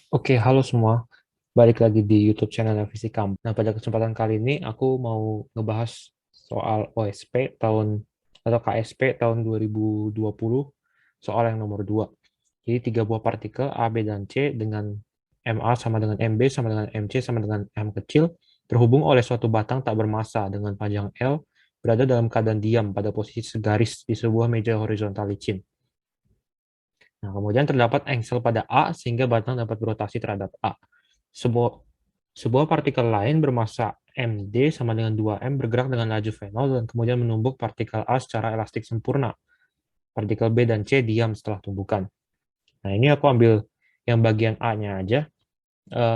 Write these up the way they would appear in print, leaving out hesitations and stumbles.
Oke, halo semua. Balik lagi di YouTube channel Fisika. Nah, pada kesempatan kali ini aku mau ngebahas soal OSP tahun atau KSP tahun 2020, soal yang nomor 2. Jadi tiga buah partikel A, B, dan C dengan MA sama dengan MB sama dengan MC sama dengan M kecil terhubung oleh suatu batang tak bermassa dengan panjang L berada dalam keadaan diam pada posisi segaris di sebuah meja horizontal licin. Nah, kemudian terdapat engsel pada A sehingga batang dapat berotasi terhadap A. Sebuah, sebuah partikel lain bermassa Md sama dengan 2M bergerak dengan laju Fresnel dan kemudian menumbuk partikel A secara elastik sempurna. Partikel B dan C diam setelah tumbukan. Nah, ini aku ambil yang bagian A-nya aja.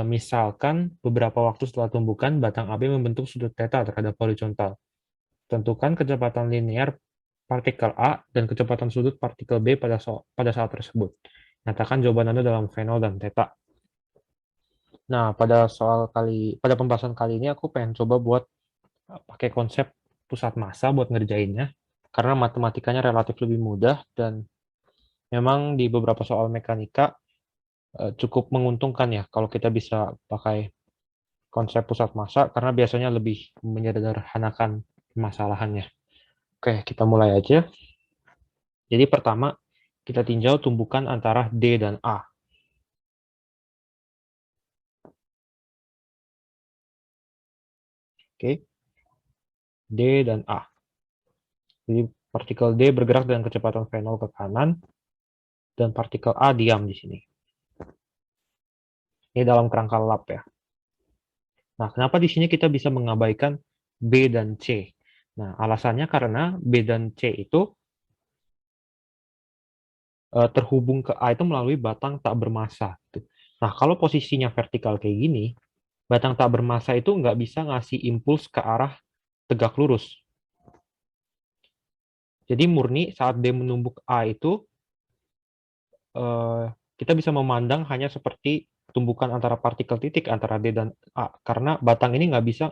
Misalkan beberapa waktu setelah tumbukan, batang AB membentuk sudut theta terhadap horizontal. Tentukan kecepatan linear partikel A dan kecepatan sudut partikel B pada saat tersebut. Nyatakan jawaban Anda dalam Fresnel dan theta. Nah, pada pembahasan kali ini aku pengen coba buat pakai konsep pusat massa buat ngerjainnya, karena matematikanya relatif lebih mudah dan memang di beberapa soal mekanika cukup menguntungkan ya kalau kita bisa pakai konsep pusat massa, karena biasanya lebih menyederhanakan permasalahannya. Oke, kita mulai aja. Jadi pertama, kita tinjau tumbukan antara D dan A. Oke, D dan A. Jadi partikel D bergerak dengan kecepatan V0 ke kanan, dan partikel A diam di sini. Ini dalam kerangka lab ya. Nah, kenapa di sini kita bisa mengabaikan B dan C? Nah, alasannya karena B dan C itu terhubung ke A itu melalui batang tak bermassa. Nah, kalau posisinya vertikal kayak gini, batang tak bermassa itu nggak bisa ngasih impuls ke arah tegak lurus. Jadi murni saat D menumbuk A itu, kita bisa memandang hanya seperti tumbukan antara partikel titik antara D dan A, karena batang ini nggak bisa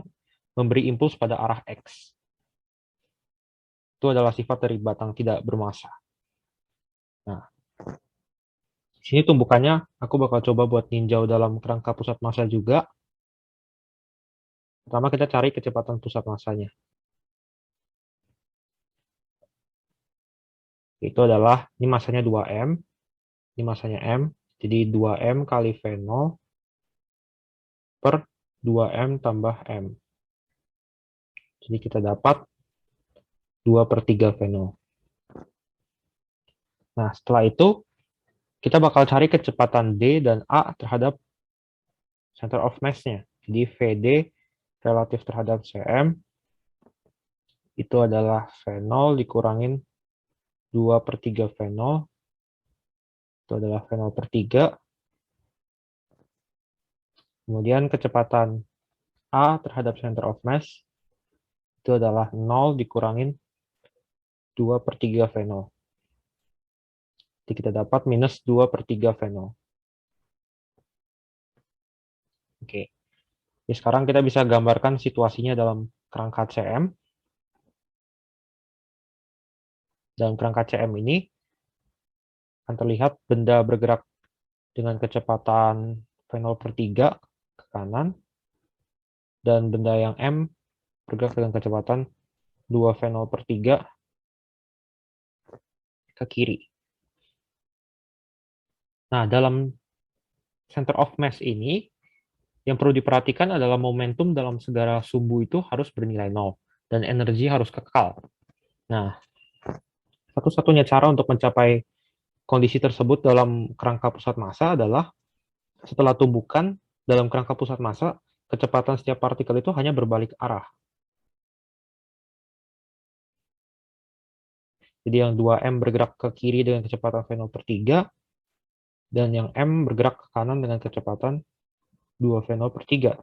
memberi impuls pada arah X. Itu adalah sifat dari batang tidak bermassa. Nah, di sini tumbukannya aku bakal coba buat ninjau dalam kerangka pusat massa juga. Pertama kita cari kecepatan pusat massanya. Itu adalah, ini massanya 2M, ini massanya M, jadi 2M kali V0 per 2M tambah M. Jadi kita dapat 2 per 3 V0. Nah, setelah itu kita bakal cari kecepatan D dan A terhadap center of mass-nya. Jadi VD relatif terhadap CM itu adalah V0 dikurangin 2 per 3 V0, itu adalah V0 per 3. Kemudian kecepatan A terhadap center of mass itu adalah 0 dikurangin 2 per 3 V0. Jadi kita dapat minus 2 per 3 V0. Oke. Jadi sekarang kita bisa gambarkan situasinya dalam kerangka CM. Dalam kerangka CM ini akan terlihat benda bergerak dengan kecepatan V0 per 3 ke kanan, dan benda yang M bergerak dengan kecepatan 2 V0 per 3 ke kiri. Nah, dalam center of mass ini, yang perlu diperhatikan adalah momentum dalam segala sumbu itu harus bernilai 0, dan energi harus kekal. Nah, satu-satunya cara untuk mencapai kondisi tersebut dalam kerangka pusat massa adalah setelah tumbukan dalam kerangka pusat massa, kecepatan setiap partikel itu hanya berbalik arah. Jadi yang 2M bergerak ke kiri dengan kecepatan V0 per 3, dan yang M bergerak ke kanan dengan kecepatan 2 V0 per 3.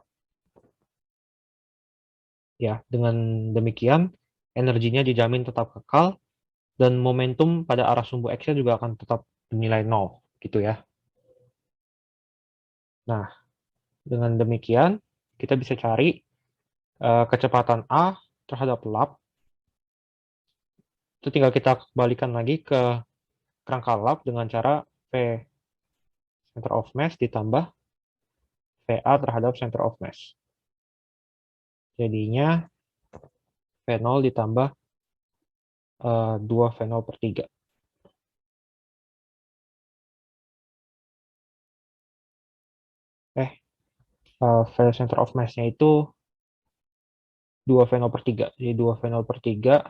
Ya, dengan demikian, energinya dijamin tetap kekal, dan momentum pada arah sumbu X-nya juga akan tetap bernilai 0, gitu ya. Nah, dengan demikian, kita bisa cari kecepatan A terhadap lap. Itu tinggal kita kembalikan lagi ke kerangka lap dengan cara V center of mass ditambah VA terhadap center of mass. Jadinya V0 ditambah 2 V0 per 3. Value center of mass-nya itu 2 V0 per 3. Jadi 2 V0 per 3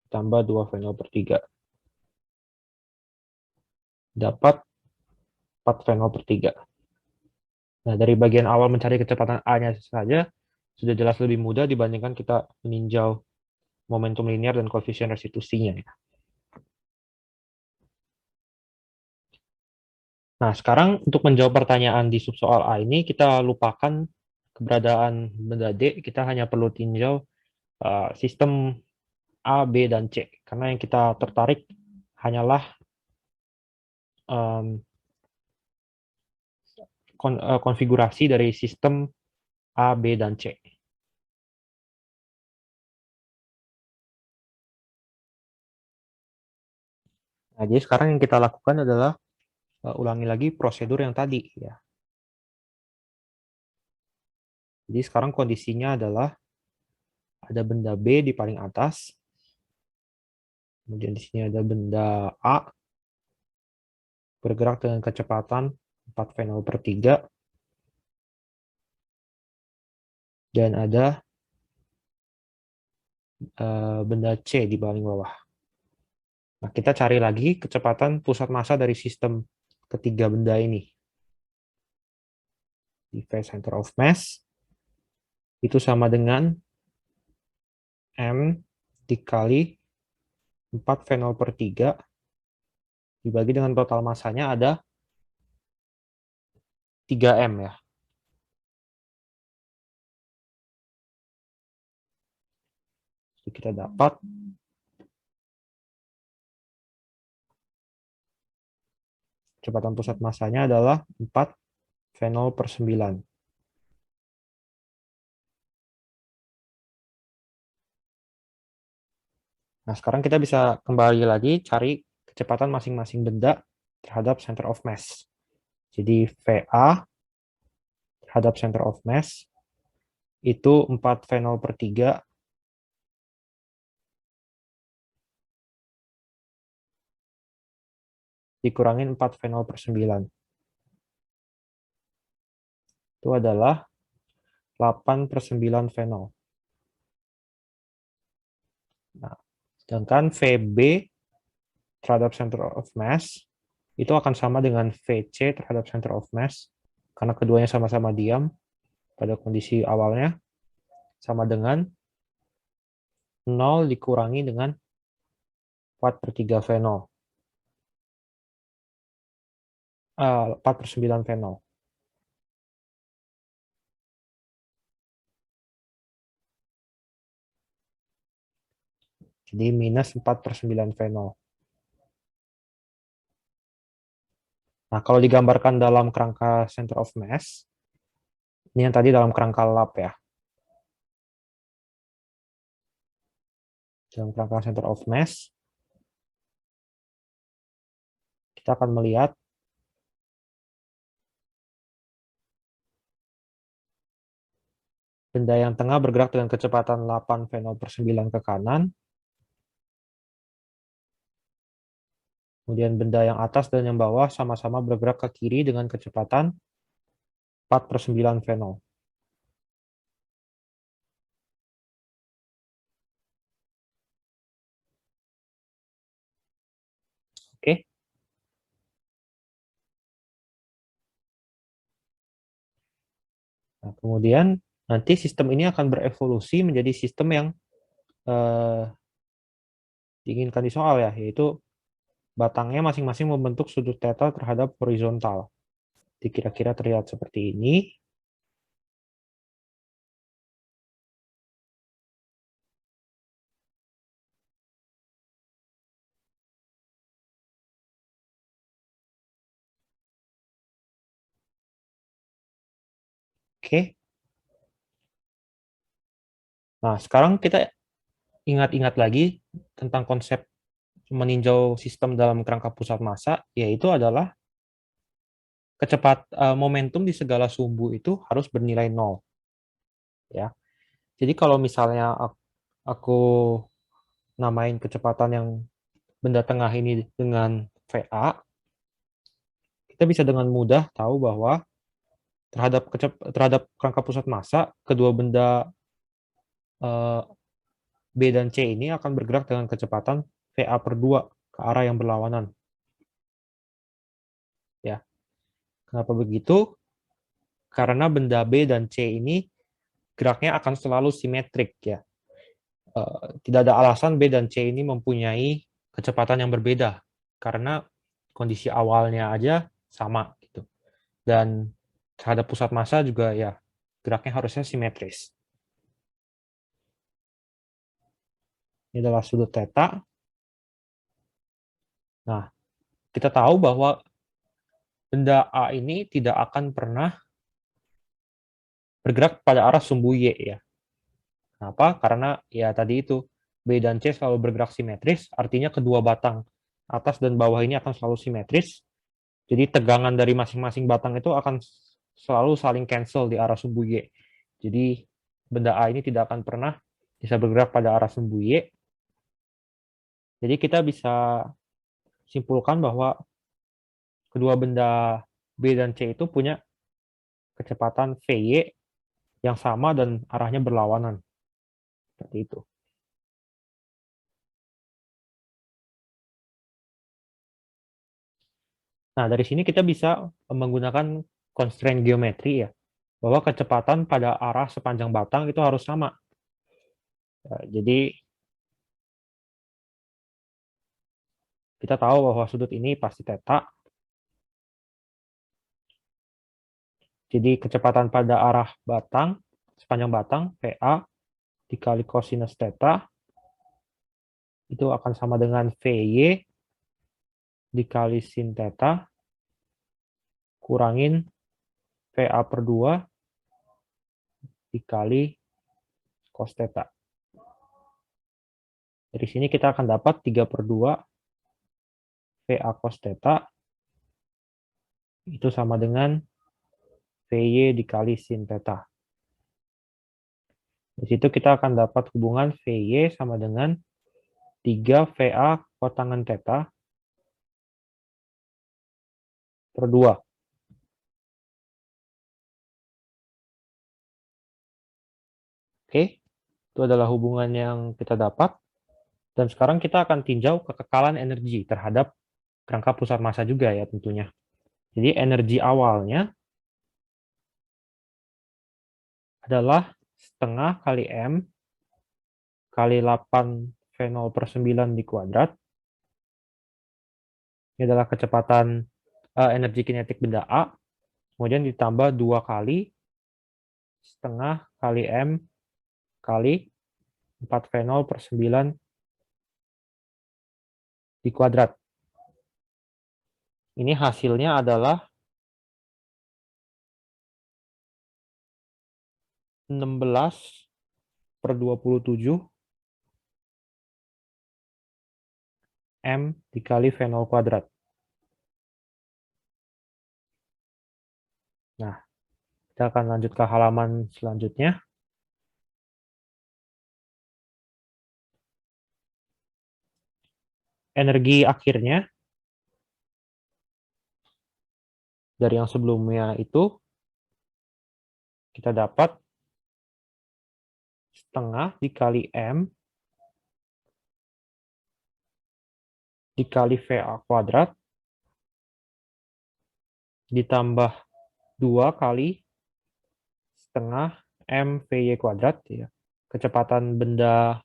tambah 2 V0 per 3. Dapat 4 V0 per 3. Nah, dari bagian awal mencari kecepatan A-nya saja, sudah jelas lebih mudah dibandingkan kita meninjau momentum linear dan koefisien restitusinya. Nah, sekarang untuk menjawab pertanyaan di subsoal A ini, kita lupakan keberadaan benda D, kita hanya perlu tinjau sistem A, B, dan C. Karena yang kita tertarik hanyalah konfigurasi dari sistem A, B, dan C. Nah, jadi sekarang yang kita lakukan adalah ulangi lagi prosedur yang tadi. Ya. Jadi sekarang kondisinya adalah ada benda B di paling atas, kemudian di sini ada benda A bergerak dengan kecepatan 4 V0 per 3, dan ada benda C di paling bawah. Nah, kita cari lagi kecepatan pusat massa dari sistem ketiga benda ini. Di V center of mass itu sama dengan M dikali 4 V0 per 3 dibagi dengan total massanya ada 3M ya. Jadi kita dapat kecepatan pusat massanya adalah 4 V0 per 9. Nah, sekarang kita bisa kembali lagi cari kecepatan masing-masing benda terhadap center of mass. Jadi VA terhadap center of mass itu 4 V0 per 3 dikurangin 4 V0 per 9. Itu adalah 8 per 9 V0. Nah, sedangkan VB terhadap center of mass itu akan sama dengan VC terhadap center of mass, karena keduanya sama-sama diam pada kondisi awalnya, sama dengan 0 dikurangi dengan 4 per 3 V0. 4 per 9 V0. Jadi minus 4 per 9 V0. Nah, kalau digambarkan dalam kerangka center of mass, ini yang tadi dalam kerangka lap ya. Dalam kerangka center of mass, kita akan melihat benda yang tengah bergerak dengan kecepatan 8 V0 per 9 ke kanan, kemudian benda yang atas dan yang bawah sama-sama bergerak ke kiri dengan kecepatan 4 per 9 V0. Oke. Nah, kemudian nanti sistem ini akan berevolusi menjadi sistem yang diinginkan di soal ya, yaitu batangnya masing-masing membentuk sudut theta terhadap horizontal. Jadi kira-kira terlihat seperti ini. Oke. Nah, sekarang kita ingat-ingat lagi tentang konsep meninjau sistem dalam kerangka pusat massa, yaitu adalah momentum di segala sumbu itu harus bernilai 0. Ya. Jadi kalau misalnya aku namain kecepatan yang benda tengah ini dengan VA, kita bisa dengan mudah tahu bahwa terhadap kerangka pusat massa, kedua benda eh, B dan C ini akan bergerak dengan kecepatan VA/2 ke arah yang berlawanan. Ya. Kenapa begitu? Karena benda B dan C ini geraknya akan selalu simetrik, ya. Tidak ada alasan B dan C ini mempunyai kecepatan yang berbeda karena kondisi awalnya aja sama gitu. Dan terhadap pusat massa juga ya geraknya harusnya simetris. Ini adalah sudut theta. Nah, kita tahu bahwa benda A ini tidak akan pernah bergerak pada arah sumbu Y, ya. Kenapa? Karena ya tadi itu B dan C selalu bergerak simetris, artinya kedua batang atas dan bawah ini akan selalu simetris. Jadi tegangan dari masing-masing batang itu akan selalu saling cancel di arah sumbu Y. Jadi benda A ini tidak akan pernah bisa bergerak pada arah sumbu Y. Jadi kita bisa simpulkan bahwa kedua benda B dan C itu punya kecepatan VY yang sama dan arahnya berlawanan. Seperti itu. Nah, dari sini kita bisa menggunakan constraint geometri, ya, bahwa kecepatan pada arah sepanjang batang itu harus sama. Jadi kita tahu bahwa sudut ini pasti theta. Jadi kecepatan pada arah batang, sepanjang batang, VA dikali cosinus theta, itu akan sama dengan VY dikali sin theta, kurangin VA/2 dikali cos theta. Dari sini kita akan dapat 3/2 VA cos theta, itu sama dengan VY dikali sin theta. Di situ kita akan dapat hubungan VY sama dengan 3 VA kotangan theta per 2. Oke, itu adalah hubungan yang kita dapat. Dan sekarang kita akan tinjau kekekalan energi terhadap kerangka pusat massa juga, ya, tentunya. Jadi energi awalnya adalah setengah kali M kali 8 V0/9 di kuadrat. Ini adalah kecepatan energi kinetik benda A. Kemudian ditambah 2 kali setengah kali M kali 4 V0/9 di kuadrat. Ini hasilnya adalah 16/27 M dikali V0 kuadrat. Nah, kita akan lanjut ke halaman selanjutnya. Energi akhirnya dari yang sebelumnya itu kita dapat setengah dikali M dikali VA kuadrat ditambah 2 kali setengah M VY kuadrat, ya. Kecepatan benda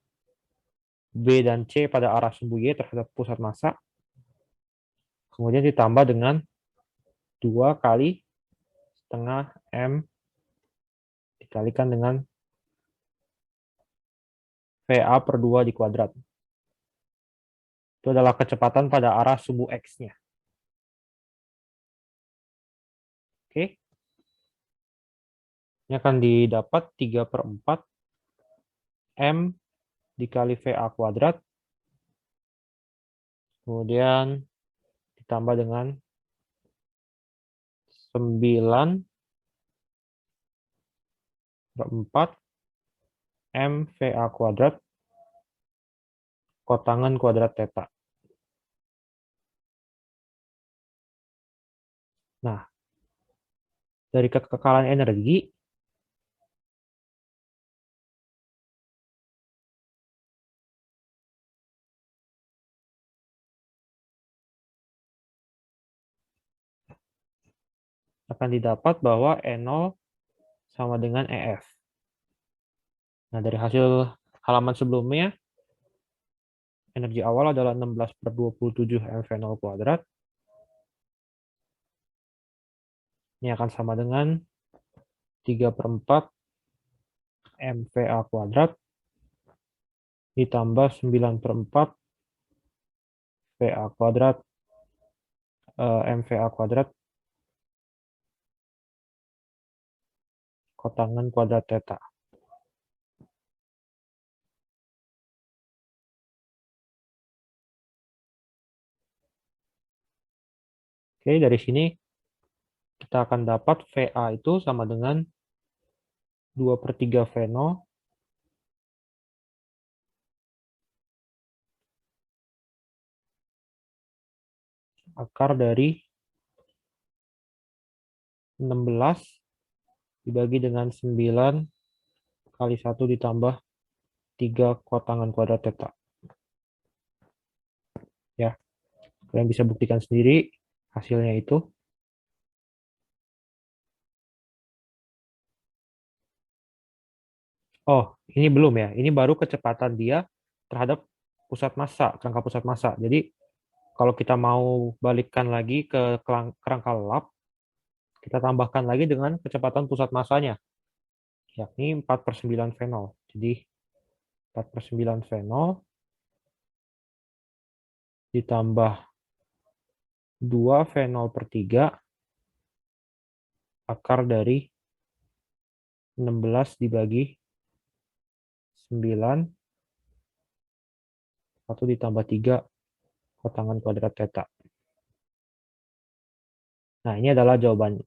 B dan C pada arah sumbu Y terhadap pusat massa. Kemudian ditambah dengan 2 kali setengah M dikalikan dengan VA/2 di kuadrat. Itu adalah kecepatan pada arah sumbu X-nya. Oke. Ini akan didapat 3/4 M dikali VA kuadrat. Kemudian ditambah dengan 9/4 MVA kuadrat kotangan kuadrat theta. Nah, dari kekekalan energi, akan didapat bahwa E0 sama dengan EF. Nah, dari hasil halaman sebelumnya, energi awal adalah 16/27 MV0 kuadrat. Ini akan sama dengan 3/4 MVA kuadrat ditambah 9/4 VA kuadrat MVA kuadrat kotangan kuadrat theta. Oke, dari sini kita akan dapat VA itu sama dengan 2/3 V0 akar dari 16 dibagi dengan 9 kali 1 ditambah 3 kotangan kuadrat theta. Ya, kalian bisa buktikan sendiri hasilnya itu. Oh, ini belum ya. Ini baru kecepatan dia terhadap pusat massa, kerangka pusat massa. Jadi, kalau kita mau balikkan lagi ke kerangka lap, kita tambahkan lagi dengan kecepatan pusat massanya, yakni 4/9 V0. Jadi, 4/9 V0 ditambah 2 V0/3 akar dari 16 dibagi 9, 1 ditambah 3 kotangan kuadrat theta. Nah, ini adalah jawabannya.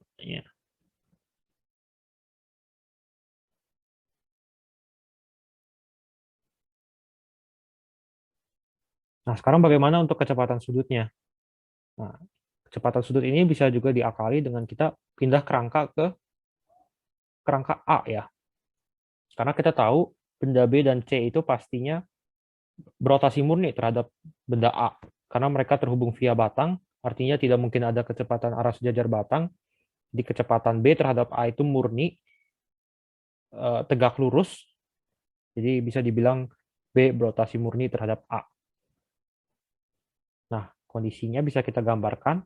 Nah, sekarang bagaimana untuk kecepatan sudutnya? Nah, kecepatan sudut ini bisa juga diakali dengan kita pindah kerangka ke kerangka A ya. Karena kita tahu benda B dan C itu pastinya berotasi murni terhadap benda A. Karena mereka terhubung via batang, artinya tidak mungkin ada kecepatan arah sejajar batang. Di kecepatan B terhadap A itu murni, tegak lurus. Jadi bisa dibilang B berotasi murni terhadap A. Nah, kondisinya bisa kita gambarkan.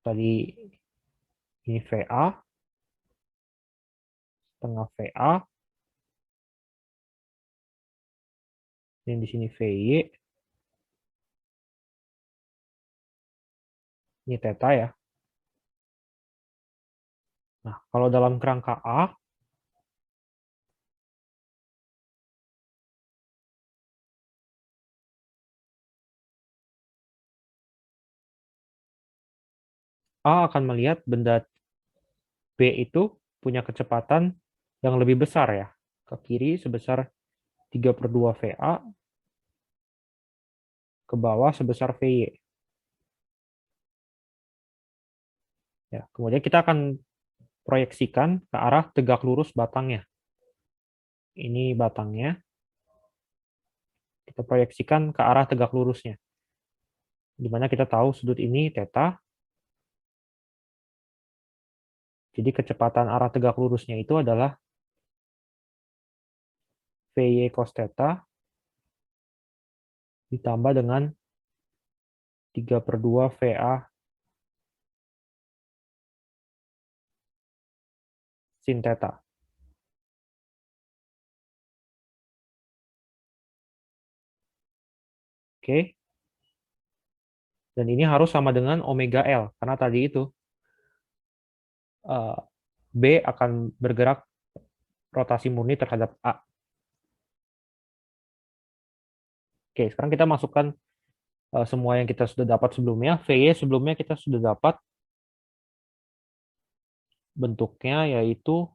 Tadi ini VA, setengah VA, dan di sini VY, ini theta ya. Nah, kalau dalam kerangka A, A akan melihat benda B itu punya kecepatan yang lebih besar ya. Ke kiri sebesar 3/2 VA, ke bawah sebesar VY. Ya, kemudian kita akan proyeksikan ke arah tegak lurus batangnya. Ini batangnya. Kita proyeksikan ke arah tegak lurusnya. Di mana kita tahu sudut ini theta. Jadi kecepatan arah tegak lurusnya itu adalah VY cos theta ditambah dengan 3/2 VA sin theta. Oke. Dan ini harus sama dengan omega L, karena tadi itu B akan bergerak rotasi murni terhadap A. Oke, sekarang kita masukkan semua yang kita sudah dapat sebelumnya. VY sebelumnya kita sudah dapat bentuknya yaitu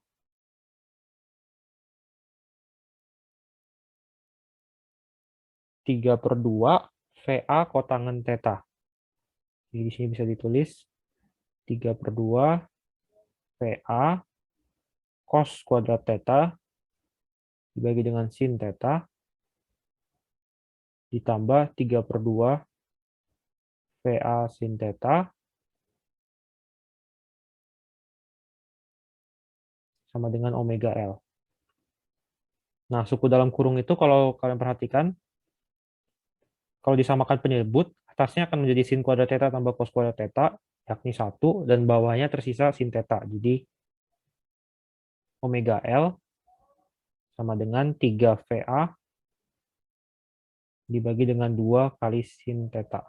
3/2 VA kotangen theta. Jadi di sini bisa ditulis 3/2 VA cos kuadrat theta dibagi dengan sin theta ditambah 3/2 VA sin theta sama dengan omega L. Nah, suku dalam kurung itu kalau kalian perhatikan, kalau disamakan penyebut, atasnya akan menjadi sin kuadrat theta tambah cos kuadrat theta, yakni 1, dan bawahnya tersisa sin theta. Jadi, omega L sama dengan 3 VA dibagi dengan 2 kali sin theta.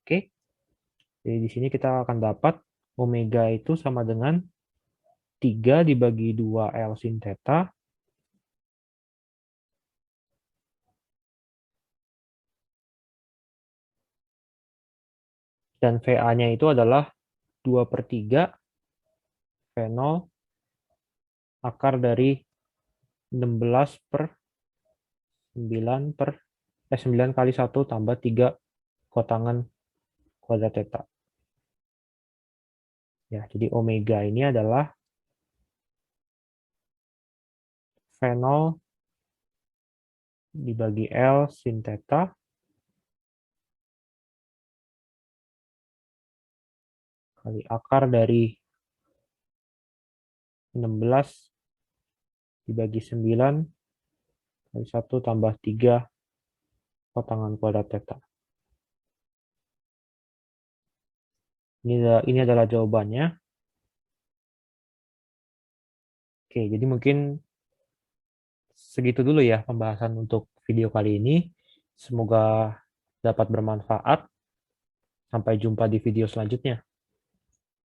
Oke, jadi di sini kita akan dapat omega itu sama dengan 3 dibagi 2 L sin theta dan VA-nya itu adalah 2/3 V0 akar dari 16/9 kali 1 tambah 3 kotangan kuadrat theta. Ya, jadi omega ini adalah V0 dibagi L sin theta kali akar dari 16 dibagi 9 kali 1 tambah 3 kotangan kuadrat theta. Ini adalah jawabannya. Oke, jadi mungkin segitu dulu ya pembahasan untuk video kali ini. Semoga dapat bermanfaat. Sampai jumpa di video selanjutnya.